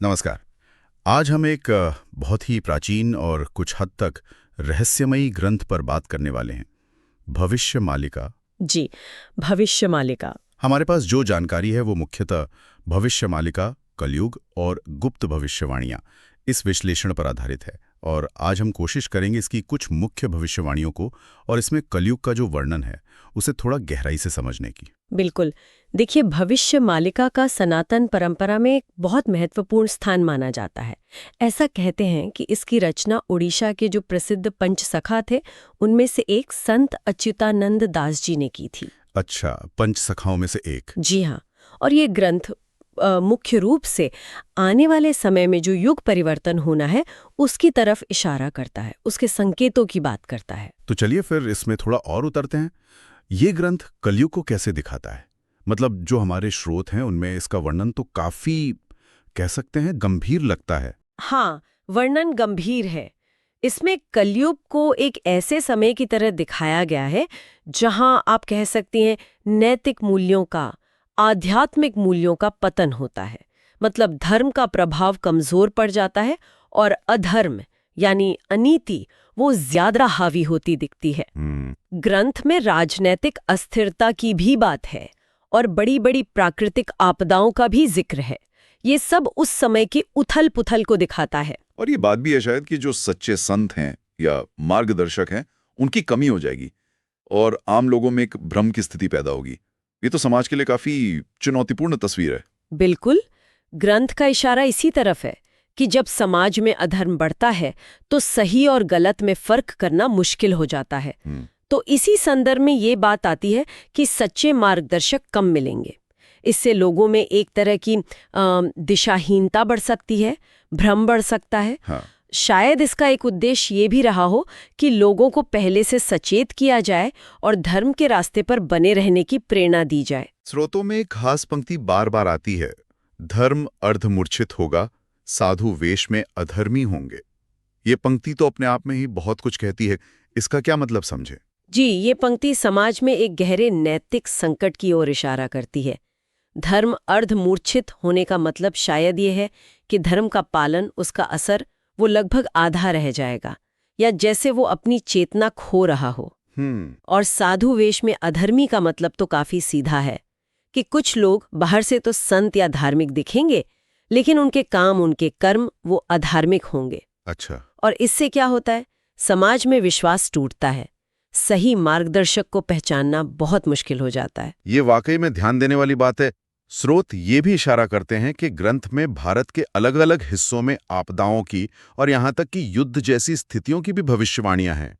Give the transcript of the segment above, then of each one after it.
नमस्कार। आज हम एक बहुत ही प्राचीन और कुछ हद तक रहस्यमयी ग्रंथ पर बात करने वाले हैं। भविष्य मालिका। जी, भविष्य मालिका। हमारे पास जो जानकारी है वो मुख्यतः भविष्य मालिका, कलयुग और गुप्त भविष्यवाणियां इस विश्लेषण पर आधारित है। और आज हम कोशिश करेंगे इसकी कुछ मुख्य भविष्यवाणियों को और इसमें कलयुग का जो वर्णन है उसे थोड़ा गहराई से समझने की। बिल्कुल। देखिए, भविष्य मालिका का सनातन परंपरा में एक बहुत महत्वपूर्ण स्थान माना जाता है। ऐसा कहते हैं कि इसकी रचना उड़ीसा के जो प्रसिद्ध पंचसखा थे, उनमें से एक संत अच्युतानंद दास जी ने की थी। अच्छा, पंच सखाओं में से एक। जी हाँ। और ये ग्रंथ मुख्य रूप से आने वाले समय में जो युग परिवर्तन होना है उसकी तरफ इशारा करता है, उसके संकेतों की बात करता है। तो चलिए फिर इसमें थोड़ा और उतरते हैं। ये ग्रंथ कलयुग को कैसे दिखाता है? मतलब जो हमारे स्रोत हैं उनमें इसका वर्णन तो काफी, कह सकते हैं, गंभीर लगता है। हाँ, वर्णन गंभीर है। इसमें कलयुग को एक ऐसे समय की तरह दिखाया गया है जहां आप कह सकती हैं नैतिक मूल्यों का, आध्यात्मिक मूल्यों का पतन होता है। मतलब धर्म का प्रभाव कमजोर पड़ जाता है और अधर्म यानी अनीति वो ज्यादा हावी होती दिखती है। ग्रंथ में राजनैतिक अस्थिरता की भी बात है और बड़ी-बड़ी प्राकृतिक आपदाओं का भी जिक्र है। ये सब उस समय की उथल-पुथल को दिखाता है। और ये बात भी है शायद कि जो सच्चे संत हैं या मार्गदर्शक हैं उनकी कमी हो जाएगी और आम लोगों में एक भ्रम की स्थिति पैदा होगी। ये तो समाज के लिए काफी चुनौतीपूर्ण तस्वीर है। बिल्कुल। ग्रंथ का इशारा इसी तरफ है कि जब समाज में अधर्म बढ़ता है तो सही और गलत में फर्क करना मुश्किल हो जाता है। तो इसी संदर्भ में ये बात आती है कि सच्चे मार्गदर्शक कम मिलेंगे। इससे लोगों में एक तरह की दिशाहीनता बढ़ सकती है, भ्रम बढ़ सकता है। हाँ। शायद इसका एक उद्देश्य ये भी रहा हो कि लोगों को पहले से सचेत किया जाए और धर्म के रास्ते पर बने रहने की प्रेरणा दी जाए। स्रोतों में एक खास पंक्ति बार बार आती है, धर्म अर्धमूर्छित होगा, साधु वेश में अधर्मी होंगे। ये पंक्ति तो अपने आप में ही बहुत कुछ कहती है। इसका क्या मतलब समझे? जी, ये पंक्ति समाज में एक गहरे नैतिक संकट की ओर इशारा करती है। धर्म अर्धमूर्छित होने का मतलब शायद ये है कि धर्म का पालन, उसका असर वो लगभग आधा रह जाएगा, या जैसे वो अपनी चेतना खो रहा हो। और साधु वेश में अधर्मी का मतलब तो काफी सीधा है कि कुछ लोग बाहर से तो संत या धार्मिक दिखेंगे, लेकिन उनके काम, उनके कर्म वो अधार्मिक होंगे। अच्छा। और इससे क्या होता है? समाज में विश्वास टूटता है, सही मार्गदर्शक को पहचानना बहुत मुश्किल हो जाता है। ये वाकई में ध्यान देने वाली बात है। स्रोत ये भी इशारा करते हैं कि ग्रंथ में भारत के अलग अलग हिस्सों में आपदाओं की और यहाँ तक कि युद्ध जैसी स्थितियों की भी भविष्यवाणियां हैं।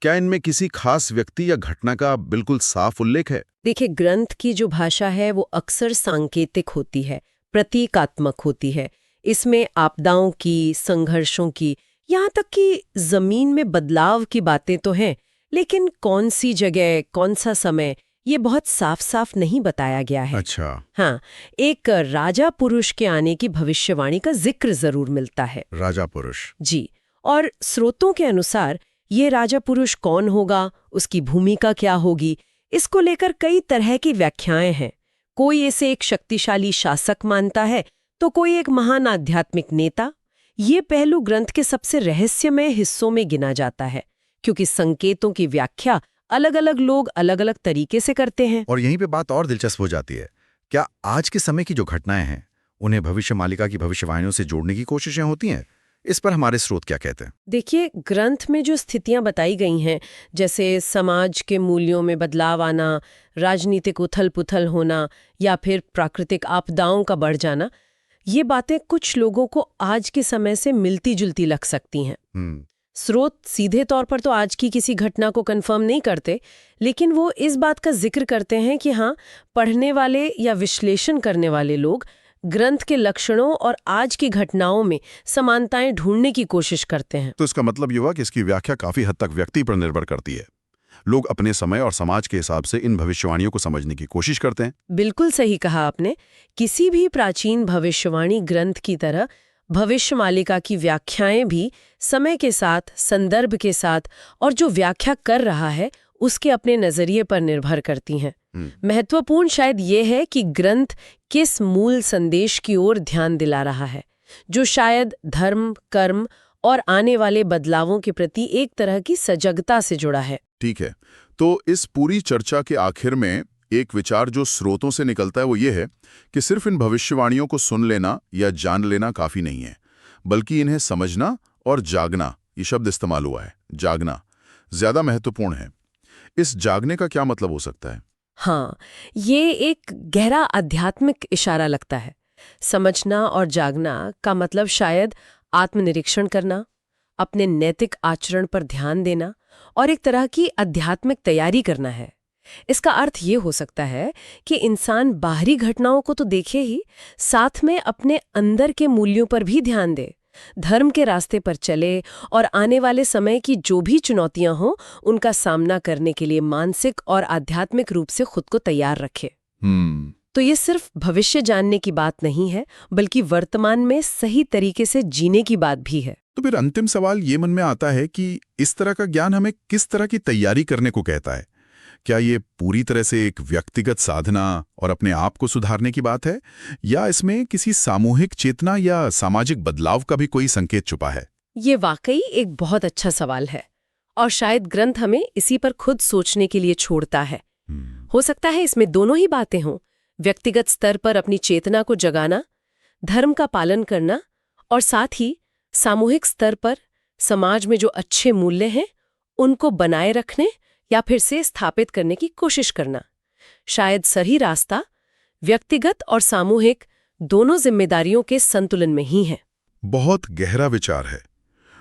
क्या इनमें किसी खास व्यक्ति या घटना का बिल्कुल साफ उल्लेख है? देखिए, ग्रंथ की जो भाषा है वो अक्सर सांकेतिक होती है, प्रतीकात्मक होती है। इसमें आपदाओं की, संघर्षों की, यहाँ तक कि जमीन में बदलाव की बातें तो हैं, लेकिन कौन सी जगह, कौन सा समय, ये बहुत साफ साफ नहीं बताया गया है। अच्छा। हाँ, एक राजा पुरुष के आने की भविष्यवाणी का जिक्र जरूर मिलता है। राजा पुरुष। जी। और स्रोतों के अनुसार ये राजा पुरुष कौन होगा, उसकी भूमिका क्या होगी, इसको लेकर कई तरह की व्याख्याएं हैं। कोई इसे एक शक्तिशाली शासक मानता है, तो कोई एक महान आध्यात्मिक नेता। ये पहलू ग्रंथ के सबसे रहस्यमय हिस्सों में गिना जाता है, क्योंकि संकेतों की व्याख्या अलग अलग लोग अलग अलग तरीके से करते हैं। और यहीं पे बात और दिलचस्प हो जाती है। क्या आज के समय की जो घटनाएं हैं उन्हें भविष्य मालिका की भविष्यवाणियों से जोड़ने की कोशिशें होती हैं? इस पर हमारे स्रोत क्या कहते हैं? देखिए, ग्रंथ में जो स्थितियां बताई गई हैं, जैसे समाज के मूल्यों में बदलाव आना, राजनीतिक उथल-पुथल होना या फिर प्राकृतिक आपदाओं का बढ़ जाना, ये बातें कुछ लोगों को आज के समय से मिलती-जुलती लग सकती हैं। स्रोत सीधे तौर पर तो आज की किसी घटना को कंफर्म नहीं करते, लेकिन वो इस बात का जिक्र करते हैं कि हाँ, पढ़ने वाले या विश्लेषण करने वाले लोग ग्रंथ के लक्षणों और आज की घटनाओं में समानताएं ढूंढने की कोशिश करते हैं। तो इसका मतलब ये हुआ कि इसकी व्याख्या काफी हद तक व्यक्ति पर निर्भर करती है। लोग अपने समय और समाज के हिसाब से इन भविष्यवाणियों को समझने की कोशिश करते हैं। बिल्कुल सही कहा आपने। किसी भी प्राचीन भविष्यवाणी ग्रंथ की तरह भविष्य मालिका की व्याख्याएं भी समय के साथ, संदर्भ के साथ और जो व्याख्या कर रहा है उसके अपने नजरिए पर निर्भर करती हैं। महत्वपूर्ण शायद ये है कि ग्रंथ किस मूल संदेश की ओर ध्यान दिला रहा है। जो शायद धर्म, कर्म और आने वाले बदलावों के प्रति एक तरह की सजगता से जुड़ा है। ठीक है, तो इस पूरी चर्चा के आखिर में एक विचार जो स्रोतों से निकलता है वो ये है कि सिर्फ इन भविष्यवाणियों को सुन लेना या जान लेना काफी नहीं है, बल्कि इन्हें समझना और जागना, ये शब्द इस्तेमाल हुआ है, जागना ज्यादा महत्वपूर्ण है। इस जागने का क्या मतलब हो सकता है? हाँ, ये एक गहरा आध्यात्मिक इशारा लगता है। समझना और जागना का मतलब शायद आत्मनिरीक्षण करना, अपने नैतिक आचरण पर ध्यान देना और एक तरह की आध्यात्मिक तैयारी करना है। इसका अर्थ ये हो सकता है कि इंसान बाहरी घटनाओं को तो देखे ही, साथ में अपने अंदर के मूल्यों पर भी ध्यान दे, धर्म के रास्ते पर चले और आने वाले समय की जो भी चुनौतियां हों उनका सामना करने के लिए मानसिक और आध्यात्मिक रूप से खुद को तैयार रखे। तो ये सिर्फ भविष्य जानने की बात नहीं है, बल्कि वर्तमान में सही तरीके से जीने की बात भी है। तो फिर अंतिम सवाल ये मन में आता है कि इस तरह का ज्ञान हमें किस तरह की तैयारी करने को कहता है? क्या ये पूरी तरह से एक व्यक्तिगत साधना और अपने आप को सुधारने की बात है, या इसमें किसी सामूहिक चेतना या सामाजिक बदलाव का भी कोई संकेत छुपा है? ये वाकई एक बहुत अच्छा सवाल है और शायद ग्रंथ हमें इसी पर खुद सोचने के लिए छोड़ता है। हो सकता है इसमें दोनों ही बातें हों, व्यक्तिगत स्तर पर अपनी चेतना को जगाना, धर्म का पालन करना, और साथ ही सामूहिक स्तर पर समाज में जो अच्छे मूल्य हैं उनको बनाए रखने या फिर से स्थापित करने की कोशिश करना। शायद सही रास्ता व्यक्तिगत और सामूहिक दोनों जिम्मेदारियों के संतुलन में ही है। बहुत गहरा विचार है।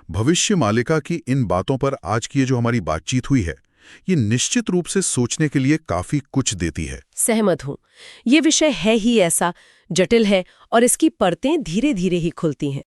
भविष्य मालिका की इन बातों पर आज की ये जो हमारी बातचीत हुई है, ये निश्चित रूप से सोचने के लिए काफी कुछ देती है। सहमत हूं। ये विषय है ही ऐसा जटिल है और इसकी परतें धीरे धीरे ही खुलती हैं।